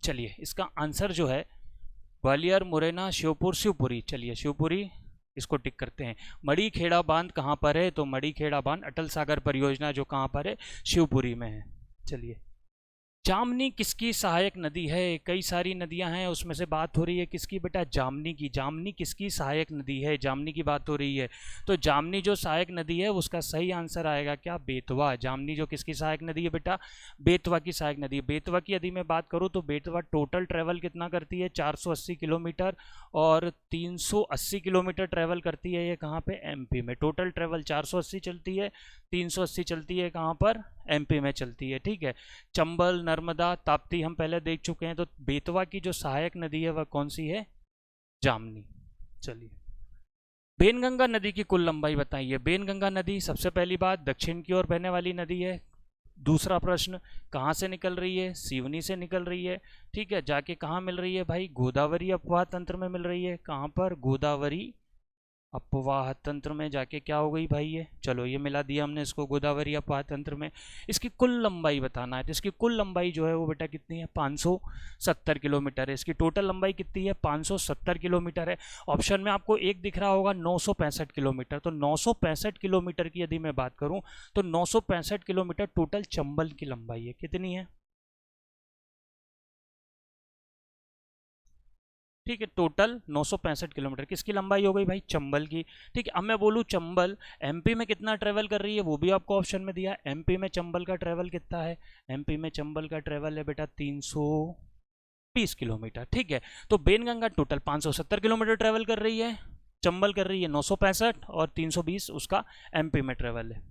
चलिए, इसका आंसर जो है ग्वालियर, मुरैना, श्योपुर, शिवपुरी। चलिए, शिवपुरी, इसको टिक करते हैं। मड़ीखेड़ा बांध कहाँ पर है? तो मड़ीखेड़ा बांध अटल सागर परियोजना जो कहाँ पर है? शिवपुरी में है। चलिए, जामनी किसकी सहायक नदी है? कई सारी नदियां हैं, उसमें से बात हो रही है किसकी बेटा? जामनी की। जामनी किसकी सहायक नदी है? जामनी की बात हो रही है। तो जामनी जो सहायक नदी है उसका सही आंसर आएगा क्या? बेतवा। जामनी जो किसकी सहायक नदी है बेटा? बेतवा की सहायक नदी है। बेतवा की यदि मैं बात करूं तो बेतवा टोटल ट्रेवल कितना करती है? 480 किलोमीटर, और 380 किलोमीटर ट्रेवल करती है। ये कहाँ पे? एमपी में। टोटल ट्रेवल 480 चलती है, 380 चलती है कहाँ पर? एमपी में चलती है। ठीक है। चंबल, नर्मदा, ताप्ती हम पहले देख चुके हैं। तो बेतवा की जो सहायक नदी है वह कौन सी है? जामनी। चलिए, बेनगंगा नदी की कुल लंबाई बताइए। बेनगंगा नदी सबसे पहली बात दक्षिण की ओर बहने वाली नदी है। दूसरा प्रश्न, कहाँ से निकल रही है? सिवनी से निकल रही है। ठीक है, जाके कहाँ मिल रही है भाई? गोदावरी अपवाह तंत्र में मिल रही है। कहाँ पर? गोदावरी अपवाह तंत्र में जाके क्या हो गई भाई? ये चलो, ये मिला दिया हमने इसको गोदावरी अपवाह तंत्र में। इसकी कुल लंबाई बताना है, तो इसकी कुल लंबाई जो है वो बेटा कितनी है? 570 किलोमीटर है। इसकी टोटल लंबाई कितनी है? 570 किलोमीटर है। ऑप्शन में आपको एक दिख रहा होगा 965 किलोमीटर। तो 965 किलोमीटर की यदि मैं बात करूं तो 965 किलोमीटर टोटल चंबल की लंबाई है। कितनी है? ठीक है, टोटल 965 किलोमीटर किसकी लंबाई हो गई भाई? चंबल की। ठीक है, अब मैं बोलूँ चंबल एमपी में कितना ट्रेवल कर रही है, वो भी आपको ऑप्शन में दिया। एमपी में चंबल का ट्रेवल कितना है? एमपी में चंबल का ट्रेवल है बेटा 320 किलोमीटर। ठीक है, तो बेनगंगा टोटल 570 किलोमीटर ट्रेवल कर रही है, चंबल कर रही है 965, और 320 उसका एमपी में ट्रेवल है।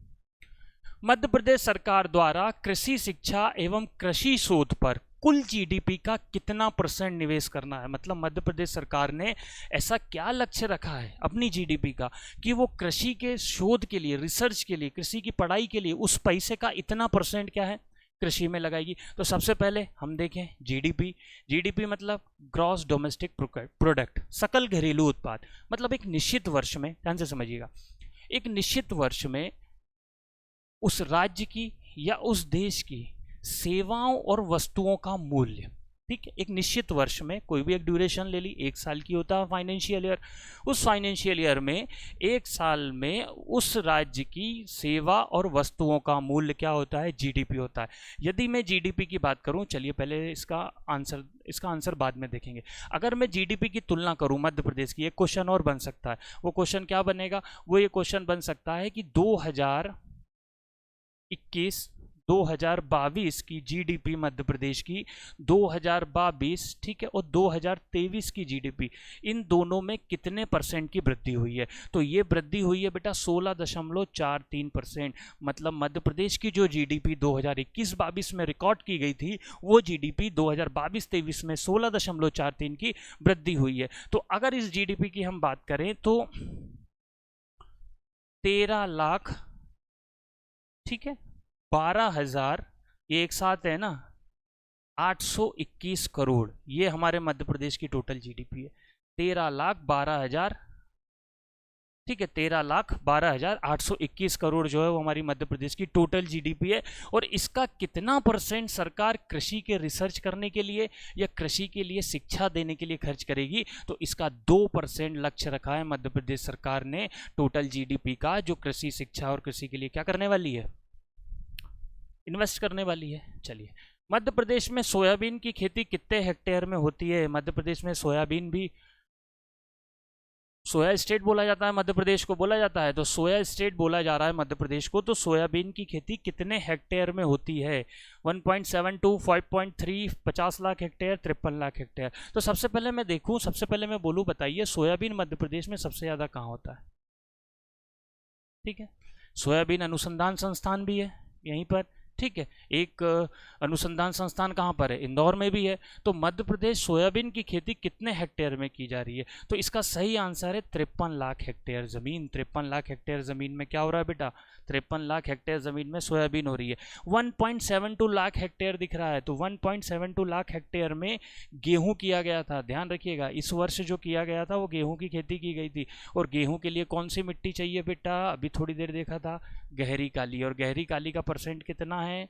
मध्य प्रदेश सरकार द्वारा कृषि शिक्षा एवं कृषि शोध पर कुल जीडीपी का कितना % निवेश करना है? मतलब मध्य प्रदेश सरकार ने ऐसा क्या लक्ष्य रखा है अपनी जीडीपी का कि वो कृषि के शोध के लिए, रिसर्च के लिए, कृषि की पढ़ाई के लिए उस पैसे का इतना % क्या है? कृषि में लगाएगी। तो सबसे पहले हम देखें जीडीपी। जीडीपी मतलब ग्रॉस डोमेस्टिक प्रोडक्ट, सकल घरेलू उत्पाद। मतलब एक निश्चित वर्ष में, ध्यान से समझिएगा, एक निश्चित वर्ष में उस राज्य की या उस देश की सेवाओं और वस्तुओं का मूल्य। ठीक है, एक निश्चित वर्ष में कोई भी एक ड्यूरेशन ले ली, एक साल की होता है फाइनेंशियल ईयर। उस फाइनेंशियल ईयर में एक साल में उस राज्य की सेवा और वस्तुओं का मूल्य क्या होता है? जीडीपी होता है। यदि मैं जीडीपी की बात करूं, चलिए पहले इसका आंसर बाद में देखेंगे। अगर मैं जीडीपी की तुलना करूं मध्य प्रदेश की, एक क्वेश्चन और बन सकता है। वो क्वेश्चन क्या बनेगा? वो ये क्वेश्चन बन सकता है कि 2022 की जीडीपी मध्य प्रदेश की 2022, ठीक है, और 2023 की जीडीपी, इन दोनों में कितने % की वृद्धि हुई है? तो ये वृद्धि हुई है बेटा 16.43%। मतलब मध्य प्रदेश की जो जीडीपी 2021-22 में रिकॉर्ड की गई थी, वो जीडीपी 2022-23 में 16.43 की वृद्धि हुई है। तो अगर इस जीडीपी की हम बात करें तो 13 लाख, ठीक है, 12,000, ये एक साथ है ना, 821 करोड़, ये हमारे मध्य प्रदेश की टोटल जीडीपी है। 13 लाख 12,000, ठीक है, 13,12,821 करोड़ जो है वो हमारी मध्य प्रदेश की टोटल जीडीपी है। और इसका कितना परसेंट सरकार कृषि के रिसर्च करने के लिए या कृषि के लिए शिक्षा देने के लिए खर्च करेगी, तो इसका 2% लक्ष्य रखा है मध्य प्रदेश सरकार ने टोटल जीडीपी का, जो कृषि, शिक्षा और कृषि के लिए क्या करने वाली है, इन्वेस्ट करने वाली है। चलिए, मध्य प्रदेश में सोयाबीन की खेती कितने हेक्टेयर में होती है? मध्य प्रदेश में सोयाबीन भी, सोया स्टेट बोला जाता है मध्य प्रदेश को, बोला जाता है, तो सोया स्टेट बोला जा रहा है मध्य प्रदेश को। तो सोयाबीन की खेती कितने हेक्टेयर में होती है? 1.72, 5.3, 50 लाख हेक्टेयर, 53 लाख हेक्टेयर। तो सबसे पहले मैं देखूं, सबसे पहले मैं बोलूं, बताइए सोयाबीन मध्य प्रदेश में सबसे ज्यादा कहाँ होता है? ठीक है, सोयाबीन अनुसंधान संस्थान भी है यहीं पर, ठीक है, एक अनुसंधान संस्थान कहाँ पर है? इंदौर में भी है। तो मध्य प्रदेश सोयाबीन की खेती कितने हेक्टेयर में की जा रही है? तो इसका सही आंसर है 53 लाख हेक्टेयर जमीन। 53 लाख हेक्टेयर जमीन में क्या हो रहा है बेटा? 53 लाख हेक्टेयर जमीन में सोयाबीन हो रही है। 1.72 लाख हेक्टेयर दिख रहा है, तो 1.72 लाख हेक्टेयर में गेहूं किया गया था। ध्यान रखिएगा, इस वर्ष जो किया गया था वो गेहूं की खेती की गई थी। और गेहूं के लिए कौन सी मिट्टी चाहिए बेटा? अभी थोड़ी देर देखा था, गहरी काली। और गहरी काली का परसेंट कितना है?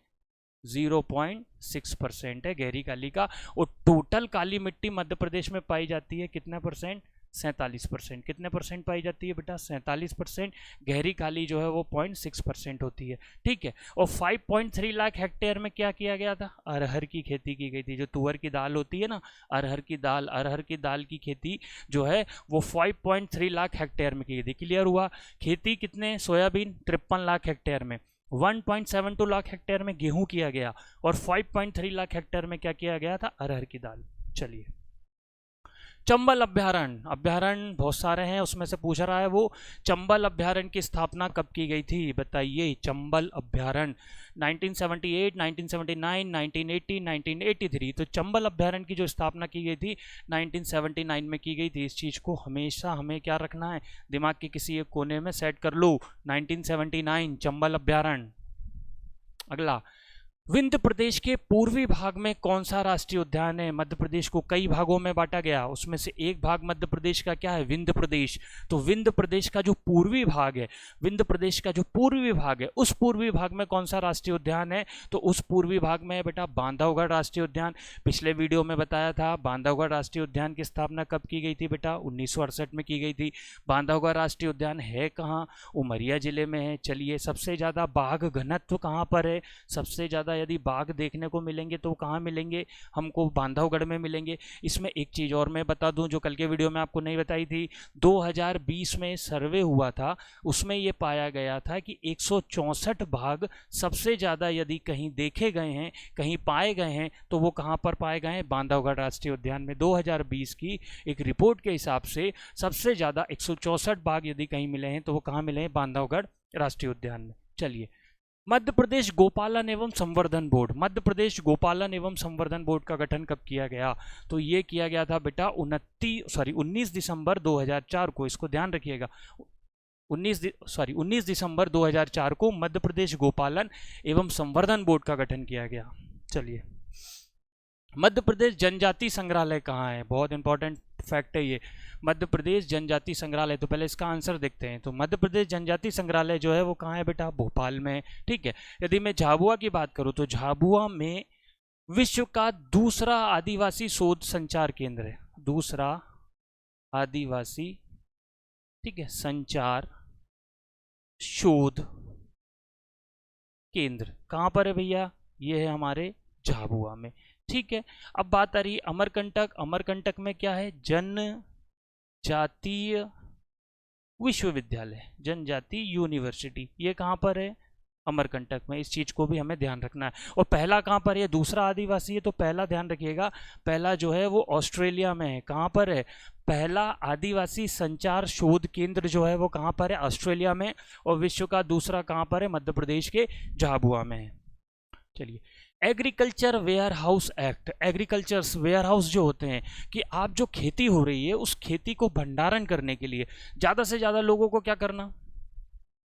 0.6% है गहरी काली का। और टोटल काली मिट्टी मध्य प्रदेश में पाई जाती है कितना परसेंट? 47%। कितने परसेंट पाई जाती है बेटा? 47%। गहरी काली जो है वो 0.6% होती है, ठीक है। और 5.3 लाख हेक्टेयर में क्या किया गया था? अरहर की खेती की गई थी। जो तुअर की दाल होती है ना, अरहर की दाल, अरहर की दाल की खेती जो है वो 5.3 लाख हेक्टेयर में की गई थी। क्लियर हुआ? खेती कितने? सोयाबीन 53 लाख हेक्टेयर में, 1.72 लाख हेक्टेयर में गेहूं किया गया, और 5.3 लाख हेक्टेयर में क्या किया गया था? अरहर की दाल। चलिए, चंबल अभ्यारण्य, अभ्यारण्य बहुत सारे हैं, उसमें से पूछ रहा है वो चंबल अभ्यारण्य की स्थापना कब की गई थी? बताइए। चंबल अभ्यारण्य 1978, 1979, 1980, 1983। तो चंबल अभ्यारण्य की जो स्थापना की गई थी 1979 में की गई थी। इस चीज को हमेशा हमें क्या रखना है? दिमाग के किसी एक कोने में सेट कर लो। 1979 चंबल अभ्यारण्य। अगला, विंध्य प्रदेश के पूर्वी भाग में कौन सा राष्ट्रीय उद्यान है? मध्य प्रदेश को कई भागों में बांटा गया, उसमें से एक भाग मध्य प्रदेश का क्या है? विंध्य प्रदेश। तो विंध्य प्रदेश का जो पूर्वी भाग है, विंध्य प्रदेश का जो पूर्वी भाग है, उस पूर्वी भाग में कौन सा राष्ट्रीय उद्यान है? तो उस पूर्वी भाग में है बेटा बांधवगढ़ राष्ट्रीय उद्यान। पिछले वीडियो में बताया था बांधवगढ़ राष्ट्रीय उद्यान की स्थापना कब की गई थी बेटा? 1968 में की गई थी। बांधवगढ़ राष्ट्रीय उद्यान है कहाँ? उमरिया जिले में है। चलिए, सबसे ज्यादा बाघ घनत्व कहाँ पर है? सबसे ज्यादा यदि बाघ देखने को मिलेंगे तो कहाँ मिलेंगे? हमको बांधवगढ़ में मिलेंगे। इसमें एक चीज और मैं बता दूं जो कल के वीडियो में आपको नहीं बताई थी, 2020 में सर्वे हुआ था, उसमें यह पाया गया था कि 164 बाघ सबसे ज्यादा यदि कहीं देखे गए हैं, कहीं पाए गए हैं, तो वो कहाँ पर पाए गए हैं? बांधवगढ़ राष्ट्रीय उद्यान में। 2020 की एक रिपोर्ट के हिसाब से सबसे ज्यादा 164 बाघ यदि कहीं मिले हैं तो वो कहाँ मिले हैं? बांधवगढ़ राष्ट्रीय उद्यान में। चलिए, मध्य प्रदेश गोपालन एवं संवर्धन बोर्ड, मध्य प्रदेश गोपालन एवं संवर्धन बोर्ड का गठन कब किया गया? तो ये किया गया था बेटा 19 दिसंबर 2004 को। इसको ध्यान रखिएगा, 19 दिसंबर 2004 को मध्य प्रदेश गोपालन एवं संवर्धन बोर्ड का गठन किया गया। चलिए, मध्य प्रदेश जनजाति संग्रहालय कहाँ है? बहुत इंपॉर्टेंट फैक्ट है ये, मध्य प्रदेश जनजाति संग्रहालय। तो पहले इसका आंसर देखते हैं। तो मध्य प्रदेश जनजाति संग्रहालय जो है वो कहाँ है बेटा? भोपाल में, ठीक है। यदि मैं झाबुआ की बात करूं तो झाबुआ में विश्व का दूसरा आदिवासी शोध संचार केंद्र है। दूसरा आदिवासी, ठीक है, संचार शोध केंद्र कहाँ पर है भैया? ये है हमारे झाबुआ में, ठीक है। अब बात आ रही है अमरकंटक। अमरकंटक में क्या है? जनजातीय विश्वविद्यालय, जनजाति यूनिवर्सिटी। ये कहाँ पर है? अमरकंटक में। इस चीज को भी हमें ध्यान रखना है। और पहला कहाँ पर है? दूसरा आदिवासी है, तो पहला ध्यान रखिएगा, पहला जो है वो ऑस्ट्रेलिया में है। कहाँ पर है? पहला आदिवासी संचार शोध केंद्र जो है वो कहाँ पर है? ऑस्ट्रेलिया में। और विश्व का दूसरा कहाँ पर है? मध्य प्रदेश के झाबुआ में है। चलिए, agriculture warehouse act. Agriculture warehouse जो होते हैं कि आप जो खेती हो रही है उस खेती को भंडारण करने के लिए ज़्यादा से ज़्यादा लोगों को क्या करना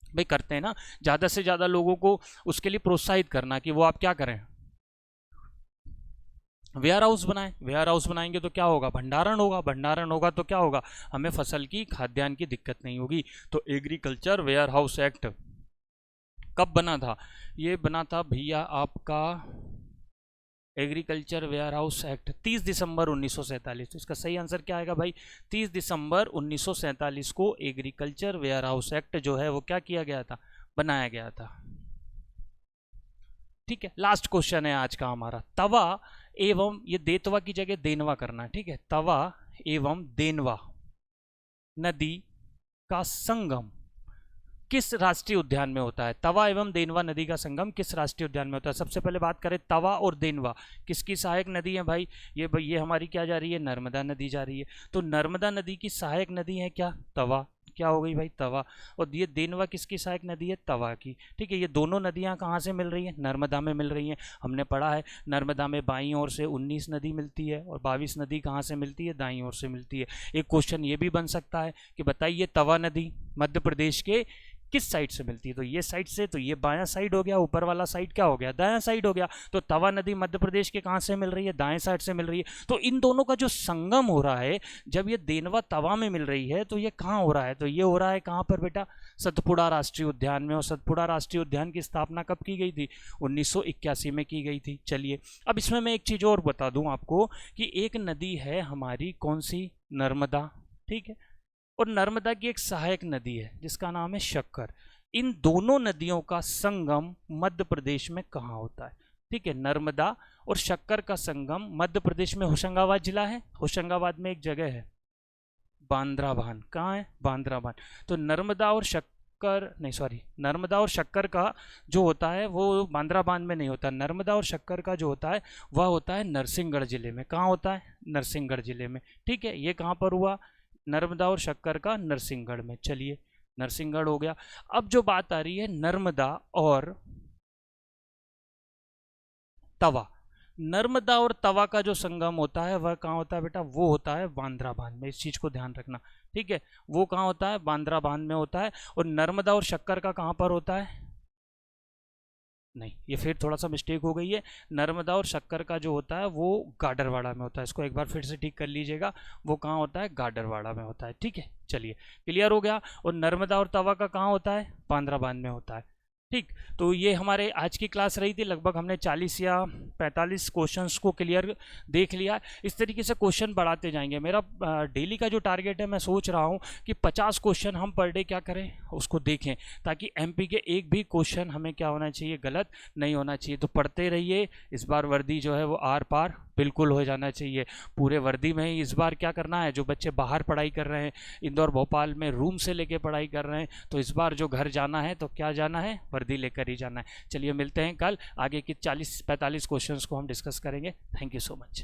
भाई? करते हैं ना, ज़्यादा से ज़्यादा लोगों को उसके लिए प्रोत्साहित करना कि वो आप क्या करें, वेयर हाउस बनाए, वेयर हाउस बनाएंगे तो क्या होगा, भंडारण होगा, भंडारण होगा तो क्या होगा, हमें फसल की खाद्यान्न की दिक्कत नहीं होगी। तो एग्रीकल्चर वेयर हाउस एक्ट कब बना था, ये बना था भैया आपका एग्रीकल्चर वेयर हाउस एक्ट 30 दिसंबर 1947। तो इसका सही आंसर क्या आएगा भाई, 30 दिसंबर 1947 को एग्रीकल्चर वेयर हाउस एक्ट जो है वो क्या किया गया था, बनाया गया था। ठीक है, लास्ट क्वेश्चन है आज का हमारा, तवा एवं, ये देतवा की जगह देनवा करना है, ठीक है, तवा एवं देनवा नदी का संगम किस राष्ट्रीय उद्यान में होता है। तवा एवं देनवा नदी का संगम किस राष्ट्रीय उद्यान में होता है। सबसे पहले बात करें तवा और देनवा किसकी सहायक नदी है भाई, ये हमारी क्या जा रही है, नर्मदा नदी जा रही है। तो नर्मदा नदी की सहायक नदी है क्या, तवा, क्या हो गई भाई, तवा। और ये देनवा किसकी सहायक नदी है, तवा की। ठीक है, ये दोनों नदियां कहाँ से मिल रही हैं, नर्मदा में मिल रही हैं। हमने पढ़ा है नर्मदा में बाईं ओर से 19 नदी मिलती है और 22 नदी कहाँ से मिलती है, दाईं ओर से मिलती है। एक क्वेश्चन ये भी बन सकता है कि बताइए तवा नदी मध्य प्रदेश के किस साइड से मिलती है, तो ये साइड से, तो ये बायां साइड हो गया, ऊपर वाला साइड क्या हो गया, दायां साइड हो गया। तो तवा नदी मध्य प्रदेश के कहाँ से मिल रही है, दाएं साइड से मिल रही है। तो इन दोनों का जो संगम हो रहा है, जब ये देनवा तवा में मिल रही है तो ये कहाँ हो रहा है, तो ये हो रहा है कहाँ पर बेटा, सतपुड़ा राष्ट्रीय उद्यान में। और सतपुड़ा राष्ट्रीय उद्यान की स्थापना कब की गई थी, 1981 में की गई थी। चलिए अब इसमें मैं एक चीज और बता दूं आपको कि एक नदी है हमारी कौन सी, नर्मदा, ठीक है, और नर्मदा की एक सहायक नदी है जिसका नाम है शक्कर। इन दोनों नदियों का संगम मध्य प्रदेश में कहाँ होता है, ठीक है, नर्मदा और शक्कर का संगम मध्य प्रदेश में होशंगाबाद जिला है, होशंगाबाद में एक जगह है बांद्राबान, कहाँ है, बांद्राबान। तो नर्मदा और शक्कर, नहीं सॉरी, नर्मदा और शक्कर का जो होता है वो बांद्राबान में नहीं होता, नर्मदा और शक्कर का जो होता है वह होता है नरसिंहगढ़ जिले में। कहाँ होता है, नरसिंहगढ़ जिले में। ठीक है, ये कहाँ पर हुआ, नर्मदा और शक्कर का नरसिंहगढ़ में। चलिए नरसिंहगढ़ हो गया। अब जो बात आ रही है नर्मदा और तवा, नर्मदा और तवा का जो संगम होता है वह कहाँ होता है बेटा, वो होता है बांद्राबान में। इस चीज को ध्यान रखना, ठीक है, वो कहाँ होता है, बांद्राबान में होता है। और नर्मदा और शक्कर का कहाँ पर होता है, नहीं, ये फिर थोड़ा सा मिस्टेक हो गई है। नर्मदा और शक्कर का जो होता है वो गाडरवाड़ा में होता है। इसको एक बार फिर से ठीक कर लीजिएगा, वो कहाँ होता है, गाडरवाड़ा में होता है। ठीक है, चलिए क्लियर हो गया। और नर्मदा और तवा का कहाँ होता है, बांद्राबान में होता है। ठीक, तो ये हमारे आज की क्लास रही थी। लगभग हमने 40 या 45 क्वेश्चंस को क्लियर देख लिया। इस तरीके से क्वेश्चन बढ़ाते जाएंगे। मेरा डेली का जो टारगेट है, मैं सोच रहा हूँ कि 50 क्वेश्चन हम पर डे क्या करें, उसको देखें, ताकि एमपी के एक भी क्वेश्चन हमें क्या होना चाहिए, गलत नहीं होना चाहिए। तो पढ़ते रहिए। इस बार वर्दी जो है वो आर पार बिल्कुल हो जाना चाहिए। पूरे वर्दी में ही इस बार क्या करना है, जो बच्चे बाहर पढ़ाई कर रहे हैं, इंदौर भोपाल में रूम से लेके पढ़ाई कर रहे हैं, तो इस बार जो घर जाना है तो क्या जाना है, वर्दी लेकर ही जाना है। चलिए मिलते हैं कल, आगे की 40-45 क्वेश्चंस को हम डिस्कस करेंगे। Thank you so much.